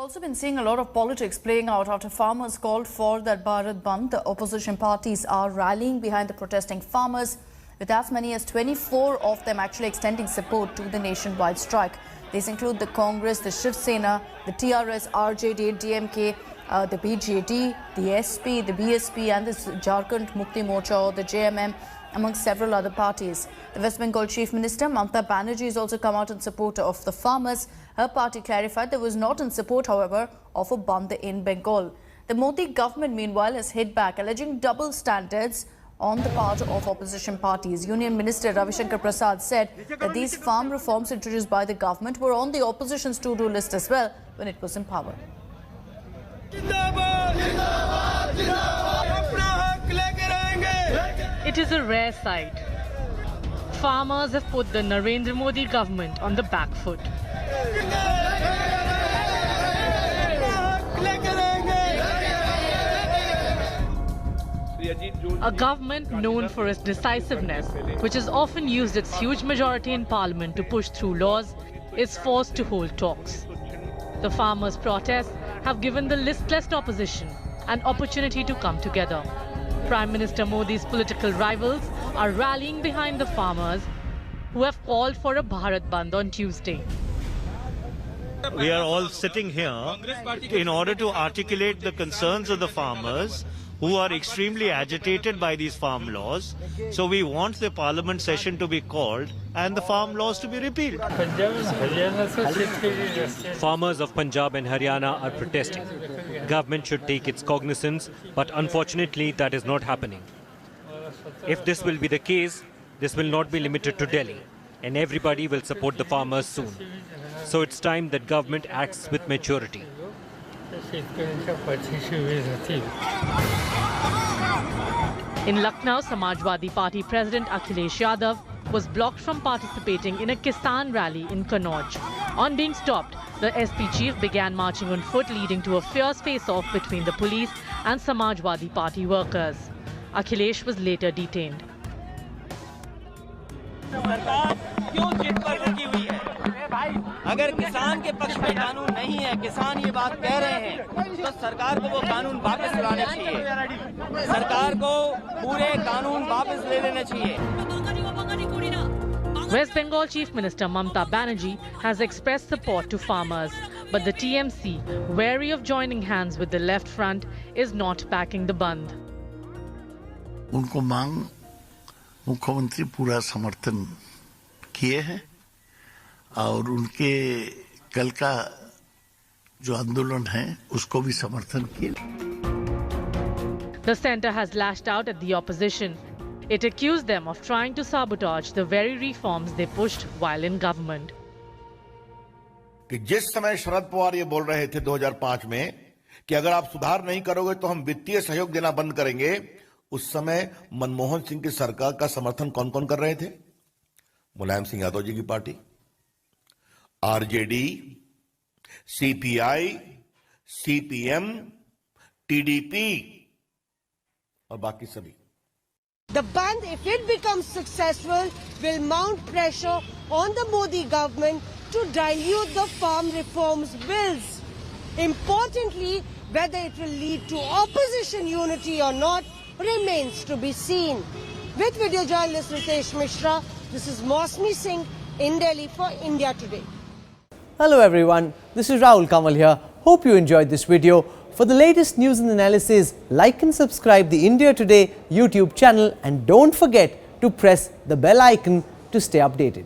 Also been seeing a lot of politics playing out after farmers called for that Bharat Bandh. The opposition parties are rallying behind the protesting farmers, with as many as 24 of them actually extending support to the nationwide strike. These include the Congress, the Shiv Sena, the TRS, RJD, DMK, the BJD, the SP, the BSP and the Jharkhand Mukti Morcha or the JMM, among several other parties. The West Bengal Chief Minister Mamta Banerjee has also come out in support of the farmers. Her party clarified that was not in support, however, of a bandh in Bengal. The Modi government, meanwhile, has hit back, alleging double standards on the part of opposition parties. Union Minister Ravi Shankar Prasad said that these farm reforms introduced by the government were on the opposition's to-do list as well when it was in power. It is a rare sight. Farmers have put the Narendra Modi government on the back foot. A government known for its decisiveness, which has often used its huge majority in parliament to push through laws, is forced to hold talks. The farmers' protests have given the listless opposition an opportunity to come together. Prime Minister Modi's political rivals are rallying behind the farmers, who have called for a Bharat Bandh on Tuesday. We are all sitting here in order to articulate the concerns of the farmers who are extremely agitated by these farm laws. So we want the parliament session to be called and the farm laws to be repealed. Farmers of Punjab and Haryana are protesting. Government should take its cognizance, but unfortunately that is not happening. If this will be the case, this will not be limited to Delhi, and everybody will support the farmers soon. So it's time that government acts with maturity. In Lucknow, Samajwadi Party President Akhilesh Yadav was blocked from participating in a Kisan rally in Kannauj. On being stopped, the SP chief began marching on foot, leading to a fierce face-off between the police and Samajwadi Party workers. Akhilesh was later detained. अगर किसान के पक्ष में कानून नहीं है, किसान ये बात कह रहे हैं, तो सरकार को वो कानून वापस लाने चाहिए। सरकार को पूरे कानून वापस ले लेने चाहिए। West Bengal Chief Minister Mamta Banerjee has expressed support to farmers, but the TMC, wary of joining hands with the left front, is not backing the bandh. उनको मांग मुख्यमंत्री पूरा समर्थन किए हैं और उनके कल का जो आंदोलन है उसको भी समर्थन किया। The centre has lashed out at the opposition. It accused them of trying to sabotage the very reforms they pushed while in government. कि जिस समय शरद पवार ये बोल रहे थे 2005 में कि अगर आप सुधार नहीं करोगे तो हम वित्तीय सहयोग देना बंद करेंगे, उस समय मनमोहन सिंह की सरकार का समर्थन कौन कौन कर रहे थे? मुलायम सिंह यादव जी की party, RJD, CPI, CPM, TDP और बाकी सभी। The bandh, if it becomes successful, will mount pressure on the Modi government to dilute the farm reforms bills. Importantly, whether it will lead to opposition unity or not remains to be seen. With video journalist Ritesh Mishra, this is Mosmi Singh in Delhi for India Today. Hello everyone, this is Rahul Kamal here. Hope you enjoyed this video. For the latest news and analysis, like and subscribe the India Today YouTube channel and don't forget to press the bell icon to stay updated.